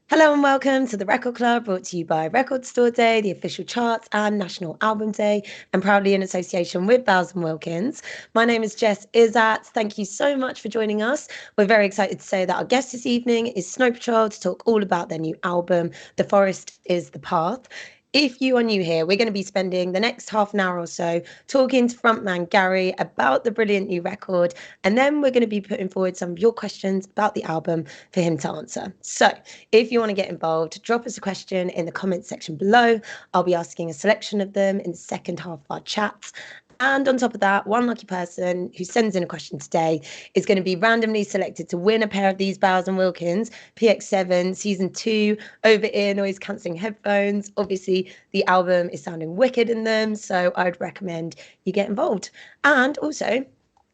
Hello and welcome to the Record Club, brought to you by Record Store Day, the official charts and National Album Day, and proudly in association with Bowles and Wilkins. My name is Jess Izzat. Thank you so much for joining us. We're very excited to say that our guest this evening is Snow Patrol to talk all about their new album, The Forest is the Path. If you are new here, we're going to be spending the next half an hour or so talking to frontman Gary about the brilliant new record, and then we're going to be putting forward some of your questions about the album for him to answer. So if you want to get involved, drop us a question in the comments section below. I'll be asking a selection of them in the second half of our chats. And on top of that, one lucky person who sends in a question today is going to be randomly selected to win a pair of these Bowles and Wilkins PX7 Season 2 over-ear noise cancelling headphones. Obviously, the album is sounding wicked in them, so I'd recommend you get involved. And also,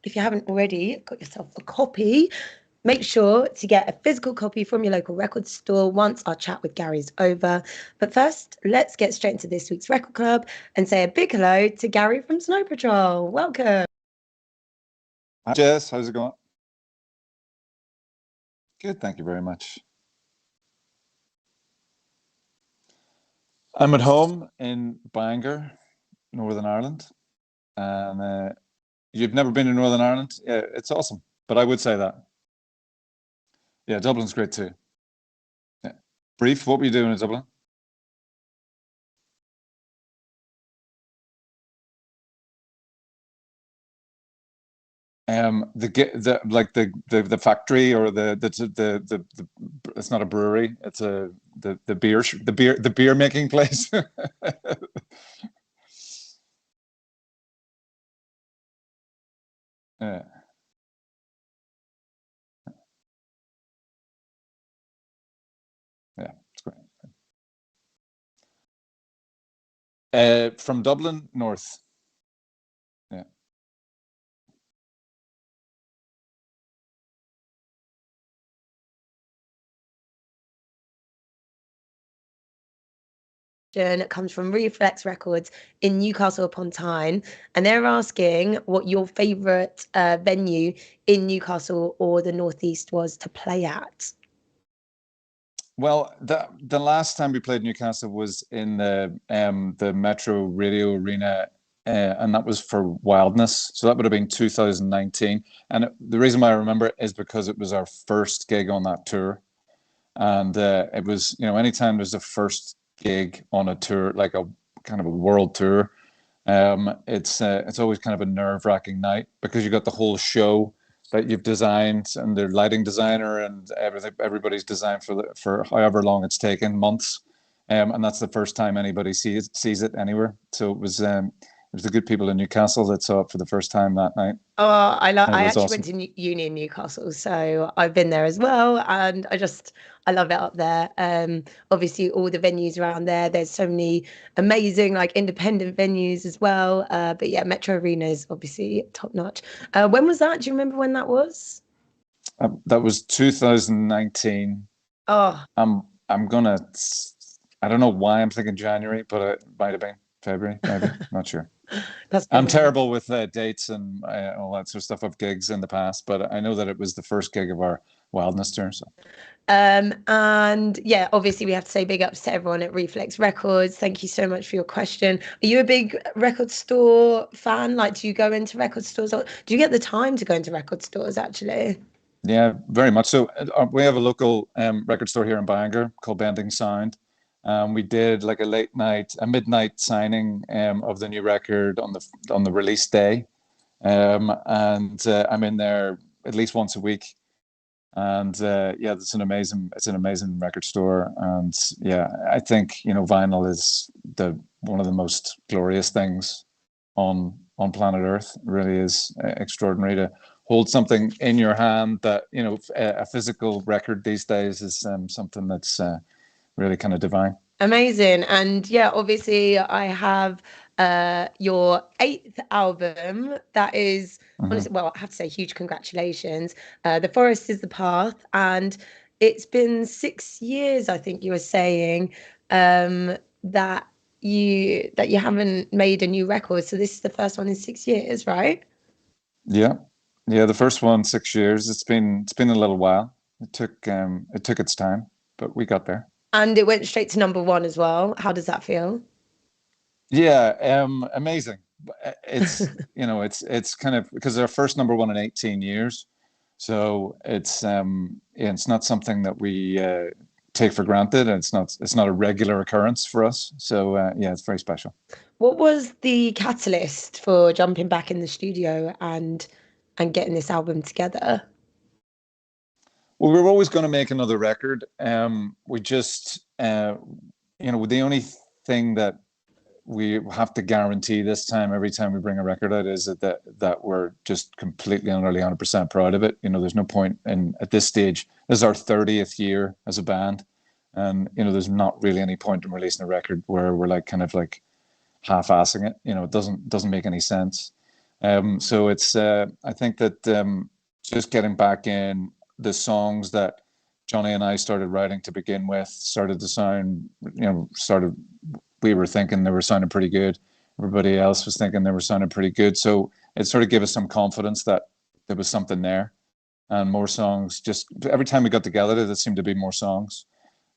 if you haven't already got yourself a copy, make sure to get a physical copy from your local record store once our chat with Gary is over. But first, let's get straight into this week's Record Club and say a big hello to Gary from Snow Patrol. Welcome. Hi, Jess. How's it going? Good, thank you very much. I'm at home in Bangor, Northern Ireland. And you've never been to Northern Ireland? Yeah, it's awesome. But I would say that. Yeah, Dublin's great too. Yeah. Brief, what were you doing in Dublin? The factory or the it's not a brewery. It's the beer making place. Yeah, yeah, it's great. From Dublin north. Yeah. It comes from Reflex Records in Newcastle upon Tyne, and they're asking what your favourite venue in Newcastle or the Northeast was to play at. Well, the last time we played Newcastle was in the Metro Radio Arena, and that was for Wildness. So that would have been 2019. And the reason why I remember it is because it was our first gig on that tour, and it was, anytime there's a first gig on a tour, like a kind of a world tour, it's always kind of a nerve-wracking night because you got the whole show that you've designed and the lighting designer and everybody's designed for however long it's taken, months, and that's the first time anybody sees it anywhere. So it was the good people in Newcastle that saw it for the first time that night. Oh, And it I was actually awesome. went to uni in Newcastle, so I've been there as well, and I love it up there. Obviously all the venues around there. There's so many amazing like independent venues as well. But yeah, Metro Arena is obviously top notch. When was that? Do you remember when that was? That was 2019. Oh, I'm gonna. I don't know why I'm thinking January, but it might have been February, maybe. Not sure. that's I'm brilliant. terrible with dates and all that sort of stuff of gigs in the past, but I know that it was the first gig of our Wildness tour. So And yeah, obviously we have to say big ups to everyone at Reflex Records. Thank you so much for your question. Are you a big record store fan? Like, do you go into record stores or do you get the time to go into record stores actually? yeah, very much so. We have a local record store here in Bangor called Bending Sound. We did like a midnight signing of the new record on the release day, and I'm in there at least once a week. And yeah, it's an amazing record store. And yeah, I think vinyl is the one of the most glorious things on planet Earth. It really is extraordinary to hold something in your hand that a physical record these days is something that's really kind of divine. Amazing. And yeah, obviously I have your eighth album that is Hmm. honestly, well, I have to say huge congratulations. The Forest is the Path, and it's been 6 years, I think you were saying, that you haven't made a new record. So this is the first one in 6 years, right? Yeah, yeah. The first one 6 years. It's been a little while. It took its time. but we got there. And it went straight to number one as well. How does that feel? Yeah, amazing. It's it's kind of because our first number one in 18 years, so yeah, it's not something that we take for granted, and it's not a regular occurrence for us. So yeah, it's very special. What was the catalyst for jumping back in the studio and getting this album together? Well, we were always going to make another record. We just the only thing that we have to guarantee this time, every time we bring a record out, is that we're just completely and utterly 100% proud of it. There's no point in at this stage. This is our 30th year as a band, and there's not really any point in releasing a record where we're like kind of like half-assing it. It doesn't make any sense. So it's I think that just getting back in the songs that Johnny and I started writing to begin with started to sound, we were thinking they were sounding pretty good. Everybody else was thinking they were sounding pretty good. So it sort of gave us some confidence that there was something there, and more songs. Just every time we got together, there seemed to be more songs,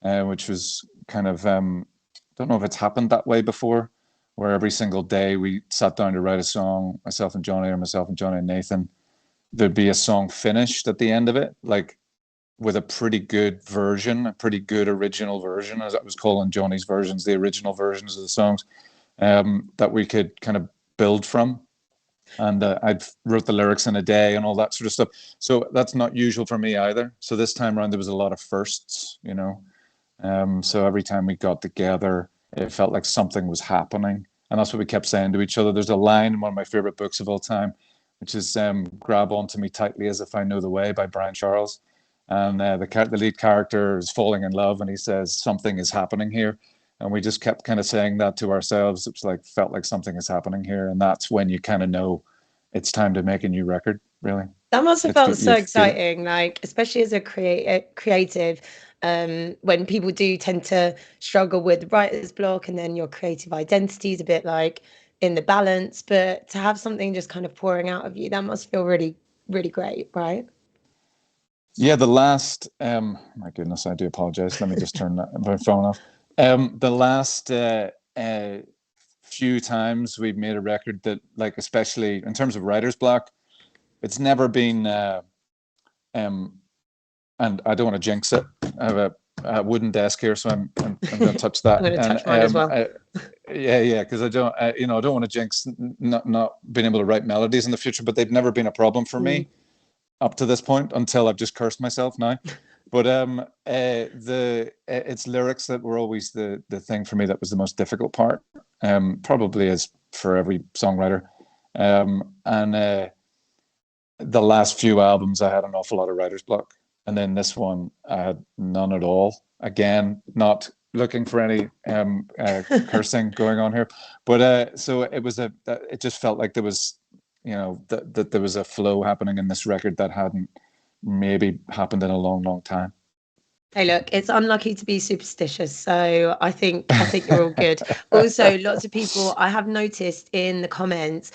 which was kind of don't know if it's happened that way before, where every single day we sat down to write a song, myself and Johnny, or myself and Johnny and Nathan. There'd be a song finished at the end of it, like with a pretty good version, a pretty good original version, as I was calling Johnny's versions, the original versions of the songs, that we could kind of build from. And I wrote the lyrics in a day and all that sort of stuff. So that's not usual for me either. So this time around, there was a lot of firsts, So every time we got together, it felt like something was happening. And that's what we kept saying to each other. There's a line in one of my favorite books of all time, which is Grab Onto Me Tightly As If I Know the Way by Brian Charles. And the lead character is falling in love, and he says, something is happening here. And we just kept kind of saying that to ourselves. It's like, felt like something is happening here. And that's when you kind of know it's time to make a new record, really. That must have felt so You feel it. exciting, like especially as a creative, when people do tend to struggle with writer's block, and then your creative identity is a bit like in the balance. But to have something just kind of pouring out of you, that must feel really, really great, right? Yeah, the last, my goodness, I do apologize. Let me just turn my phone off. The last few times we've made a record that, like, especially in terms of writer's block, it's never been, and I don't want to jinx it. I have a wooden desk here, so I'm going to touch I'm that. going to And touch mine as well. yeah, because I don't want to jinx not being able to write melodies in the future, but they've never been a problem for me up to this point until I've just cursed myself now. But it's lyrics that were always the thing for me that was the most difficult part. Probably as for every songwriter. And the last few albums I had an awful lot of writer's block, and then this one I had none at all. Again, not looking for any cursing going on here, but so it just felt like there was, that there was a flow happening in this record that hadn't maybe happened in a long, long time. Hey, look, it's unlucky to be superstitious, so I think you're all good. Also, lots of people I have noticed in the comments,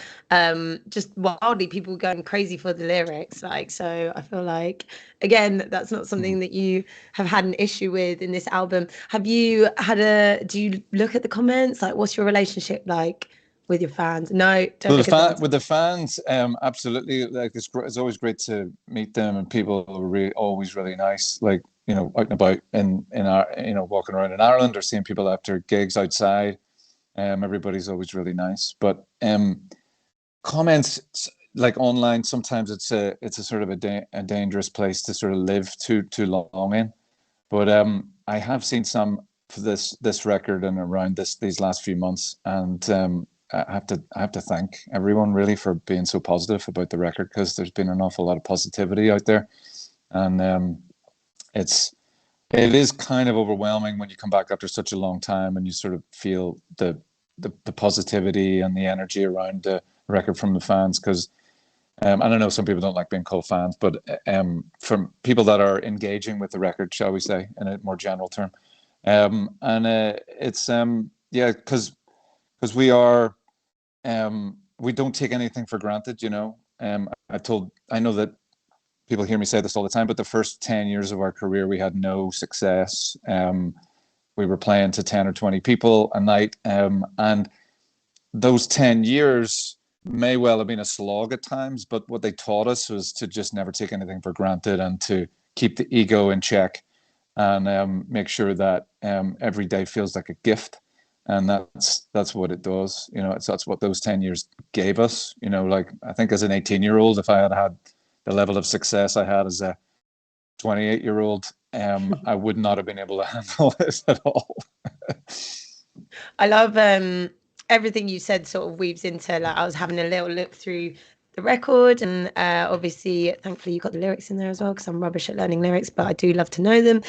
just wildly people going crazy for the lyrics. Like, so I feel like again that's not something that you have had an issue with in this album. Have you had do you look at the comments? Like, what's your relationship like with your fans? No, don't Well, look at them. with the fans, absolutely. Like it's always great to meet them, and people are always really nice. Like out and about in our walking around in Ireland or seeing people after gigs outside. Everybody's always really nice. But comments like online, sometimes it's a sort of a dangerous place to sort of live too long in. But I have seen some for this record and around these last few months, and I have to thank everyone really for being so positive about the record, because there's been an awful lot of positivity out there, and it is kind of overwhelming when you come back after such a long time and you sort of feel the positivity and the energy around the record from the fans, because and I know some people don't like being called fans, but from people that are engaging with the record, shall we say, in a more general term, and it's yeah, because we are we don't take anything for granted, I know that people hear me say this all the time, but the first 10 years of our career, we had no success. We were playing to 10 or 20 people a night. And those 10 years may well have been a slog at times, but what they taught us was to just never take anything for granted and to keep the ego in check and make sure that every day feels like a gift. And that's what it does. That's what those 10 years gave us. Like I think as an 18-year-old, if I had had the level of success I had as a 28-year-old, I would not have been able to handle this at all. I love everything you said sort of weaves into, like, I was having a little look through the record, and obviously thankfully you got the lyrics in there as well, because I'm rubbish at learning lyrics, but I do love to know them.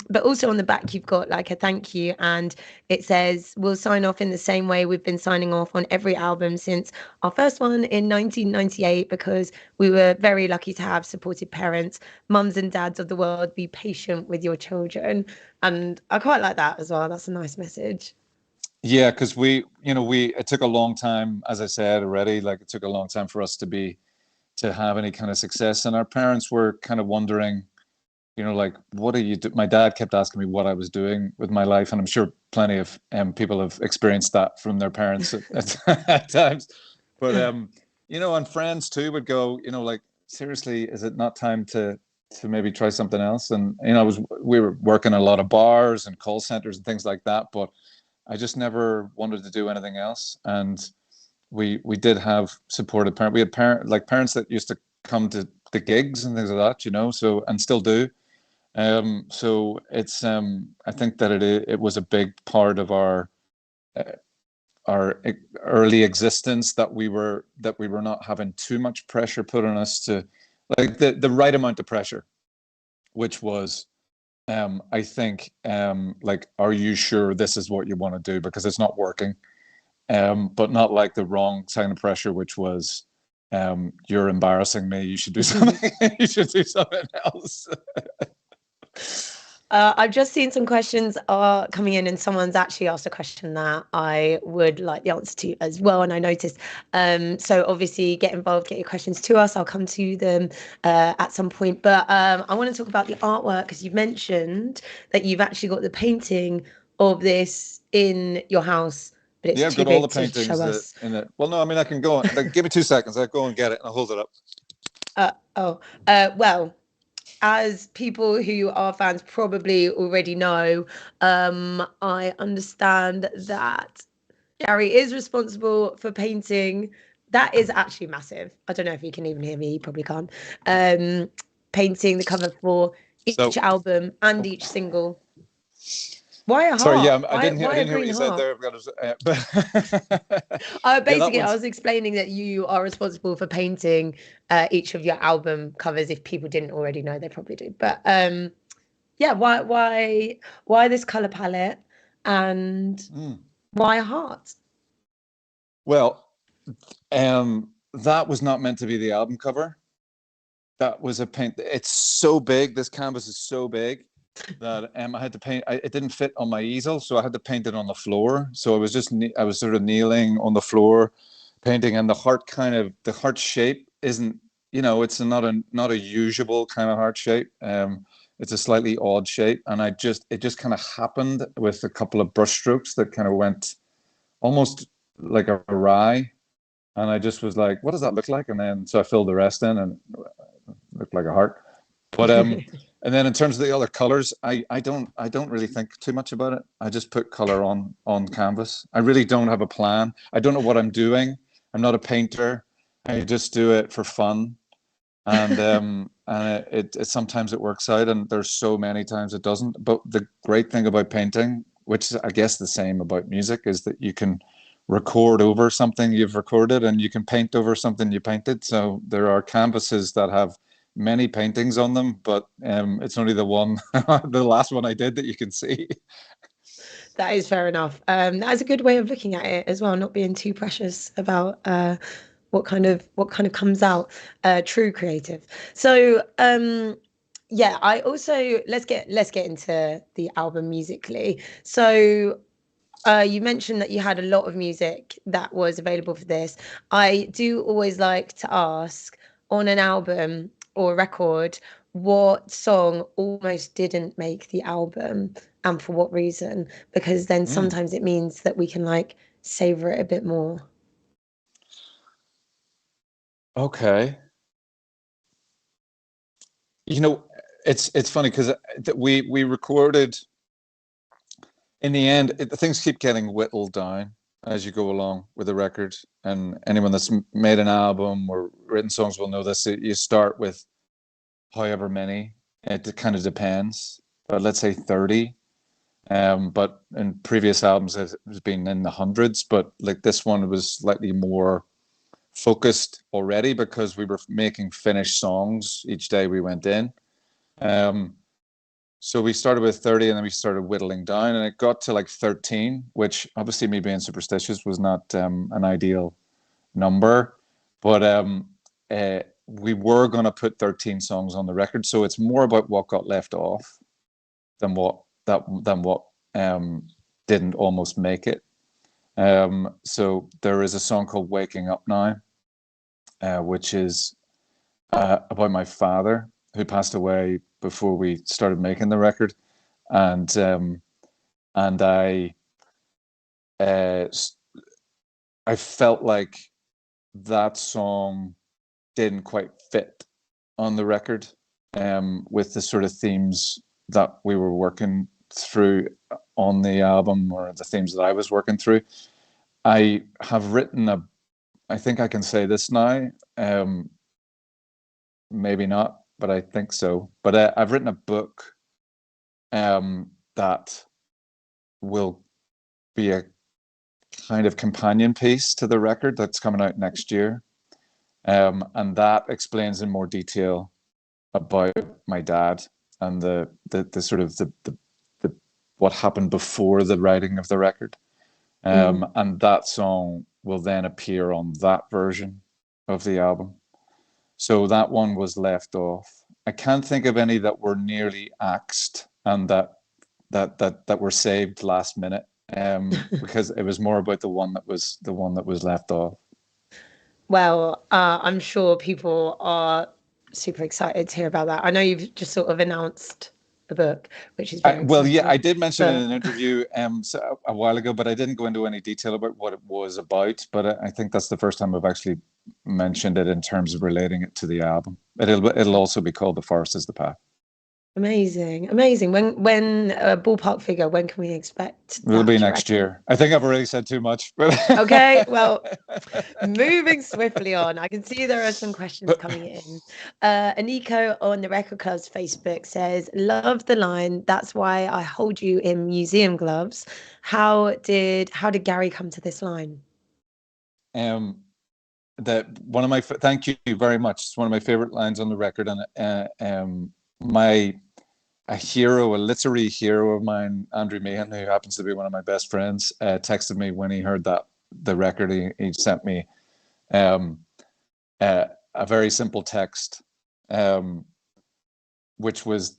But also on the back you've got like a thank you, and it says, we'll sign off in the same way we've been signing off on every album since our first one in 1998, because we were very lucky to have supportive parents. Mums and dads of the world, be patient with your children. And I quite like that as well. That's a nice message. Yeah, because it took a long time, as I said already, like it took a long time for us to have any kind of success. And our parents were kind of wondering, like, what are you do? My dad kept asking me what I was doing with my life. And I'm sure plenty of people have experienced that from their parents at times. But, and friends too would go, like, seriously, is it not time to maybe try something else? And, we were working a lot of bars and call centers and things like that. But I just never wanted to do anything else. And we did have supportive parents. We had parents that used to come to the gigs and things like that, so, and still do. So it's I think that it was a big part of our early existence that we were not having too much pressure put on us, to like the right amount of pressure, which was I think like, are you sure this is what you want to do, because it's not working, but not like the wrong kind of pressure, which was you're embarrassing me, you should do something you should do something else. I've just seen some questions are coming in, and someone's actually asked a question that I would like the answer to as well. And I noticed, so obviously get involved, get your questions to us. I'll come to them at some point. But I want to talk about the artwork, because you've mentioned that you've actually got the painting of this in your house, but it's Yeah, I've too got all the big to show paintings us. in it. Well, no, I mean, I can go on. Like, give me 2 seconds. I'll go and get it and I'll hold it up. Well, as people who are fans probably already know, I understand that Gary is responsible for painting. That is actually massive. I don't know if you can even hear me. You probably can't. Painting the cover for each So, album and each single. Why a sorry, heart? yeah, I didn't hear. I Why a didn't hear what green you said heart? there. Yeah, that Basically, I one's. was explaining that you are responsible for painting each of your album covers. If people didn't already know, they probably do. But yeah, why this color palette, and why a heart? Well, that was not meant to be the album cover. That was a paint. It's so big. This canvas is so big that I had to paint. It didn't fit on my easel, so I had to paint it on the floor. So I was sort of kneeling on the floor, painting, and the heart shape isn't. It's not a usual kind of heart shape. It's a slightly odd shape, and it just kind of happened with a couple of brush strokes that kind of went almost like awry. And I just was like, what does that look like? And then so I filled the rest in, and it looked like a heart. But and then in terms of the other colors, I don't really think too much about it. I just put color on canvas. I really don't have a plan. I don't know what I'm doing. I'm not a painter. I just do it for fun. And it sometimes it works out, and there's so many times it doesn't. But the great thing about painting, which is I guess the same about music, is that you can record over something you've recorded, and you can paint over something you painted. So there are canvases that have many paintings on them, but it's only the one, the last one I did, that you can see. That is fair enough. That is a good way of looking at it as well, not being too precious about what kind of comes out. True creative. So yeah, I also let's get into the album musically. So you mentioned that you had a lot of music that was available for this. I do always like to ask, on an album, or a record, what song almost didn't make the album and for what reason? Because then sometimes it means that we can like savor it a bit more. Okay. You know, it's funny because we recorded. In the end, things keep getting whittled down as you go along with the record. And anyone that's made an album or written songs will know this. You start with however many. It kind of depends, but let's say 30. But in previous albums, it has been in the hundreds. But like this one was slightly more focused already because we were making finished songs each day we went in. So we started with 30 and then we started whittling down and it got to like 13, which obviously me being superstitious was not an ideal number, but we were going to put 13 songs on the record. So it's more about what got left off than what didn't almost make it. So there is a song called Waking Up Now, which is about my father who passed away before we started making the record, and I felt like that song didn't quite fit on the record with the sort of themes that we were working through on the album, or the themes that I was working through. I have written I think I can say this now, maybe not, but I think so. But I've written a book that will be a kind of companion piece to the record that's coming out next year. And that explains in more detail about my dad and the sort of the what happened before the writing of the record. And that song will then appear on that version of the album. So that one was left off. I can't think of any that were nearly axed and that were saved last minute, because it was more about the one that was left off. Well, I'm sure people are super excited to hear about that. I know you've just sort of announced the book, which is very Well, yeah, exciting. I did mention in But an interview a while ago, but I didn't go into any detail about what it was about. But I think that's the first time I've actually mentioned it in terms of relating it to the album. It'll also be called "The Forest Is the Path." amazing, amazing. When a ballpark figure, when can we expect It'll that, be do you next reckon? year. I think I've already said too much, but Okay, well, moving swiftly on. I can see there are some questions coming in. Aniko on the Record Club's Facebook says, "Love the line. That's why I hold you in museum gloves." How did Gary come to this line? um, that one of my thank you very much. It's one of my favorite lines on the record, and my a hero, a literary hero of mine, Andrew Meehan, who happens to be one of my best friends, texted me when he heard the record. He sent me um, a very simple text, which was,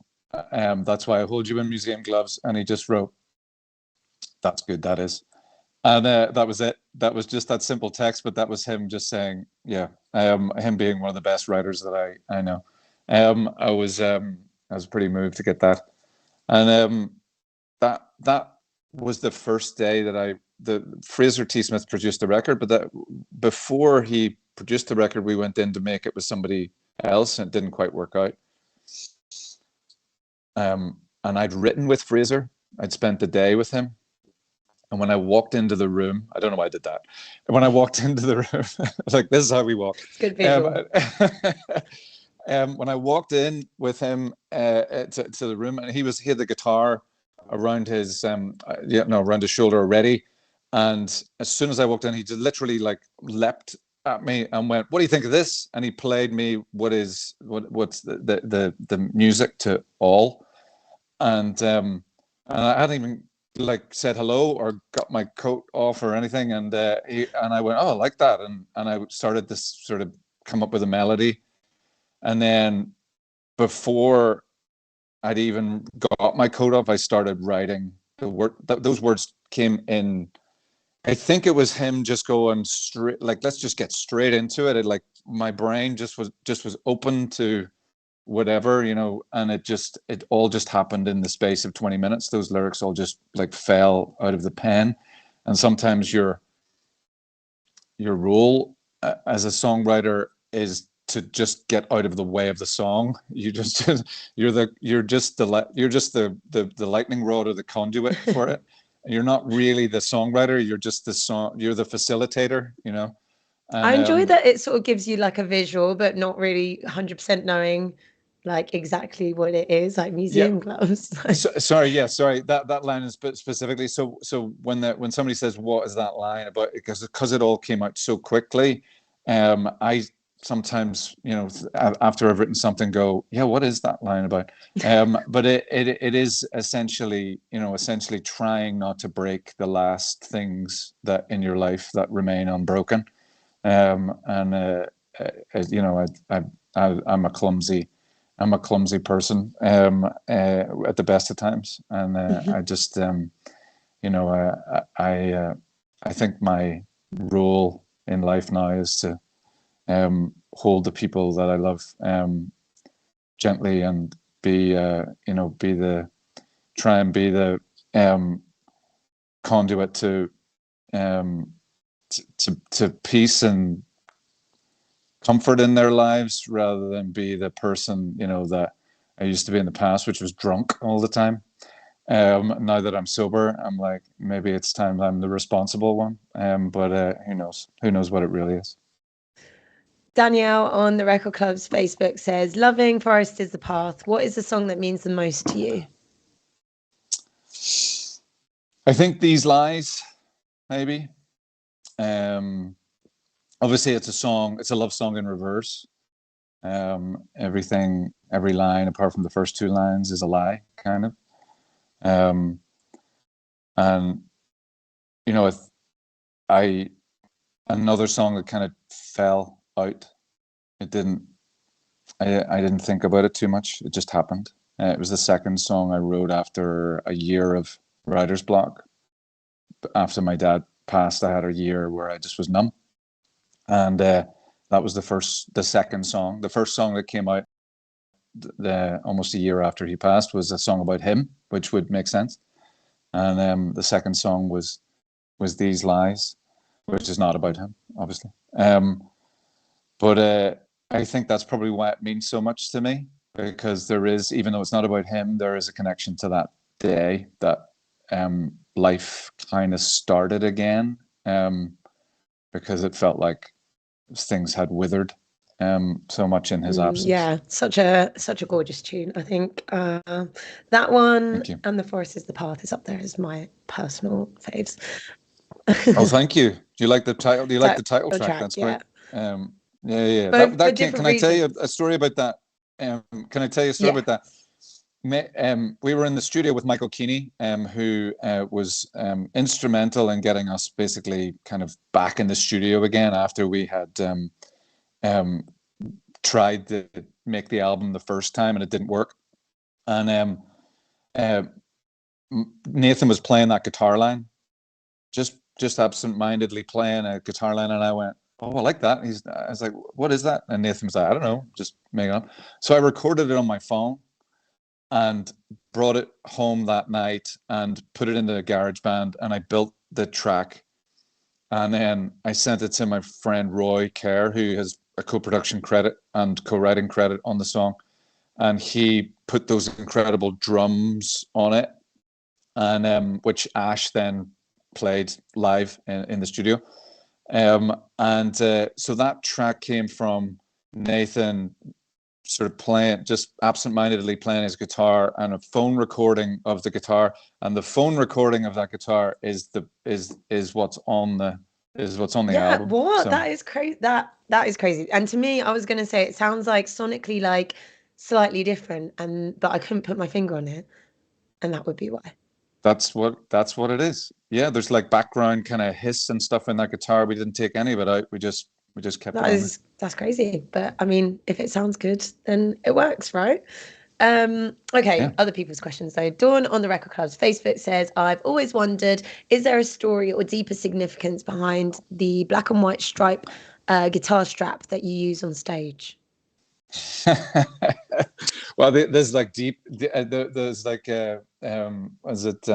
"That's why I hold you in museum gloves," and he just wrote, "That's good, that is." And that was it. That was just that simple text, but that was him just saying, yeah, him being one of the best writers that I know. I was pretty moved to get that. And that was the first day that the Fraser T. Smith produced the record, but that before he produced the record, we went in to make it with somebody else, and it didn't quite work out. And I'd written with Fraser. I'd spent the day with him. And when I walked into the room, I don't know why I did that. When I walked into the room, like, this is how we walk. It's good visual. When I walked in with him to the room, and he had the guitar around his around his shoulder already. And as soon as I walked in, he just literally like leapt at me and went, "What do you think of this?" And he played me what's the music to All, and I hadn't even like said hello or got my coat off or anything, and I went, "Oh, I like that," and I started this sort of come up with a melody, and then before I'd even got my coat off, I started writing the word. Those words came in. I think it was him just going straight, like, let's just get straight into it. Like my brain just was open to whatever, and it all just happened in the space of 20 minutes. Those lyrics all just like fell out of the pen. And sometimes your role as a songwriter is to just get out of the way of the song. You're just the lightning rod or the conduit for it. You're not really the songwriter. You're just you're the facilitator, And I enjoy that it sort of gives you like a visual, but not really 100% knowing like exactly what it is, like museum gloves. Sorry, that line is specifically so when somebody says what is that line about, because it all came out so quickly, I sometimes, after I've written something, go, yeah, what is that line about? But it is essentially trying not to break the last things that in your life that remain unbroken. And I'm a clumsy person at the best of times, and I just I think my role in life now is to hold the people that I love gently, and try and be the conduit to peace and comfort in their lives, rather than be the person that I used to be in the past, which was drunk all the time. Now that I'm sober, I'm like, maybe it's time I'm the responsible one. But who knows what it really is. Danielle on the Record Club's Facebook says, loving Forest is the Path. What is the song that means the most to you? I think These Lies, maybe. Obviously it's a love song in reverse. Every line apart from the first two lines is a lie, kind of. And another song that kind of fell out. I didn't think about it too much. It just happened. It was the second song I wrote after a year of writer's block. After my dad passed, I had a year where I just was numb. And that was the second song. The first song that came out almost a year after he passed was a song about him, which would make sense. And the second song was These Lies, which is not about him, obviously. But I think that's probably why it means so much to me, because there is, even though it's not about him, there is a connection to that day that life kind of started again, because it felt like things had withered so much in his absence. Yeah, such a gorgeous tune. I think that one and The Forest is the Path is up there as my personal faves. Oh, thank you. Do you like the title? Do you like the title track? That's great. Yeah. That can I tell you a story about that? Can I tell you a story about that? We were in the studio with Michael Keeney, who was instrumental in getting us basically kind of back in the studio again after we had tried to make the album the first time and it didn't work. And Nathan was playing that guitar line, just absent-mindedly playing a guitar line, and I went, oh, I like that. I was like, what is that? And Nathan was like, I don't know, just make it up. So I recorded it on my phone and brought it home that night and put it into GarageBand, and I built the track. And then I sent it to my friend Roy Kerr, who has a co-production credit and co-writing credit on the song. And he put those incredible drums on it, and which Ash then played live in the studio. And so that track came from Nathan sort of playing, just absent-mindedly playing his guitar, and a phone recording of the guitar. And the phone recording of that guitar is what's on the album. What? So. That is crazy. That is crazy. And to me, I was going to say it sounds like sonically like slightly different, but I couldn't put my finger on it, and that would be why. That's what it is. Yeah, there's like background kind of hiss and stuff in that guitar. We didn't take any of it out. We just kept it. That's crazy. But I mean, if it sounds good, then it works, right? Okay, yeah. Other people's questions though. Dawn on the Record Club's Facebook says, I've always wondered, is there a story or deeper significance behind the black and white stripe guitar strap that you use on stage? Well, there's like there's like is it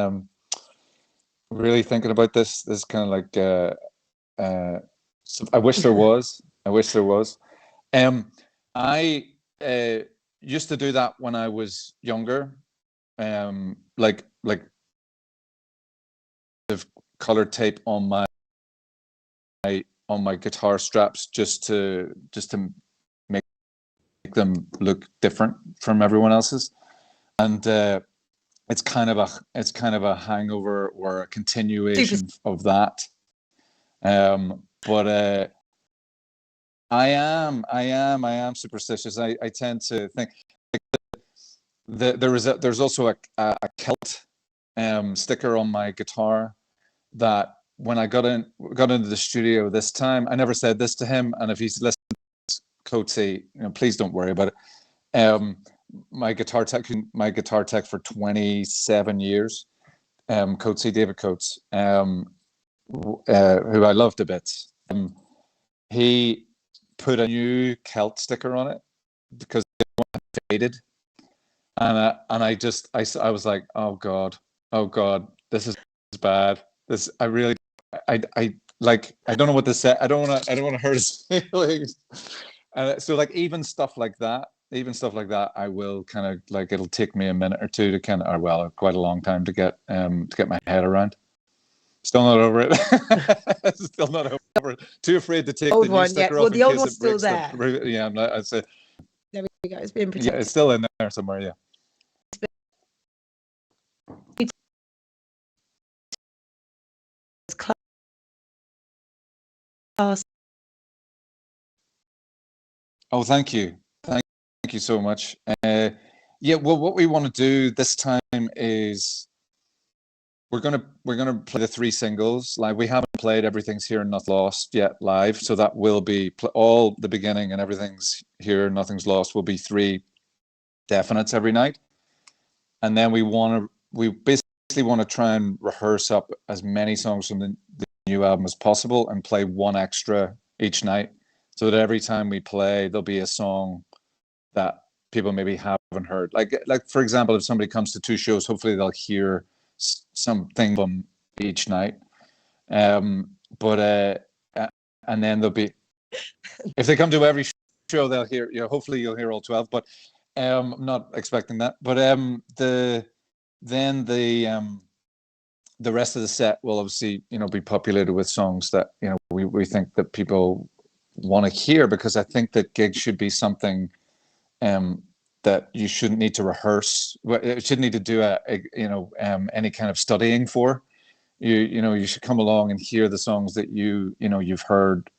really thinking about this? There's kind of like I wish there was. I wish there was. I used to do that when I was younger. Like of colored tape on my guitar straps just to make them look different from everyone else's, and it's kind of a hangover or a continuation of that. But I am superstitious. I tend to think there's also a Celt sticker on my guitar that when I got into the studio this time, I never said this to him, and if he's listening, Coatsy, please don't worry about it. My guitar tech for 27 years, Coatsy, David Coates, who I loved a bit. He put a new Celt sticker on it because it faded, and I was like, oh god, this is bad. I don't know what to say. I don't want to hurt his feelings. So like even stuff like that, I will kind of like, it'll take me a minute or two to quite a long time to get my head around. Still not over it. Still not over it. Too afraid to take the new sticker off. Well, the old one's still there. Yeah, I'd say. There we go. It's being protected. Yeah, it's still in there somewhere. Yeah. Oh, thank you so much. Yeah, well, what we want to do this time is we're gonna play the 3 singles. Like, we haven't played Everything's Here and Nothing's Lost yet live, so that will be all the beginning, and Everything's Here, Nothing's Lost will be 3 definites every night, and then we basically want to try and rehearse up as many songs from the new album as possible and play 1 extra each night, so that every time we play, there'll be a song that people maybe haven't heard. Like for example, if somebody comes to 2 shows, hopefully they'll hear something from each night. But and then there'll be, if they come to every show, they'll hear. Hopefully you'll hear all 12. But I'm not expecting that. But the rest of the set will obviously be populated with songs that we think that people want to hear, because I think that gigs should be something that you shouldn't need to rehearse. It shouldn't need to do any kind of studying for. You should come along and hear the songs that you've heard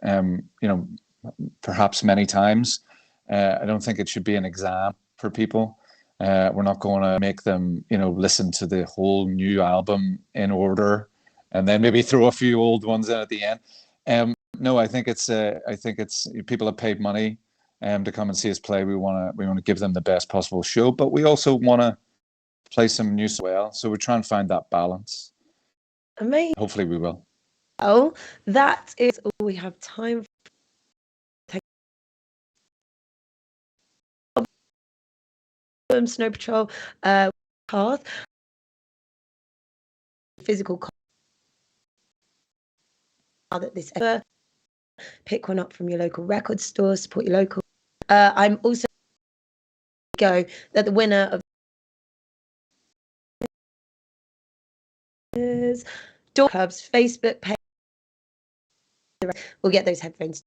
perhaps many times. I don't think it should be an exam for people. We're not going to make them listen to the whole new album in order and then maybe throw a few old ones in at the end. No, I think it's people have paid money to come and see us play. We want to give them the best possible show, but we also want to play some new as well. So we try and find that balance. Amazing. Hopefully we will. Oh, that is all we have time for. Snow Patrol path, physical that this ever pick one up from your local record store, support your local. I'm also that the winner of Door Club's Facebook page will get those headphones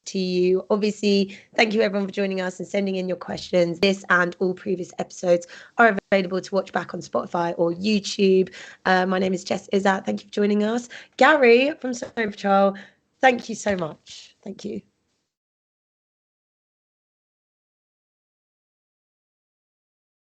to you. Obviously, thank you everyone for joining us and sending in your questions. This and all previous episodes are available to watch back on Spotify or YouTube. My name is Jess Izzat. Thank you for joining us. Gary from Snow Patrol, thank you so much. Thank you.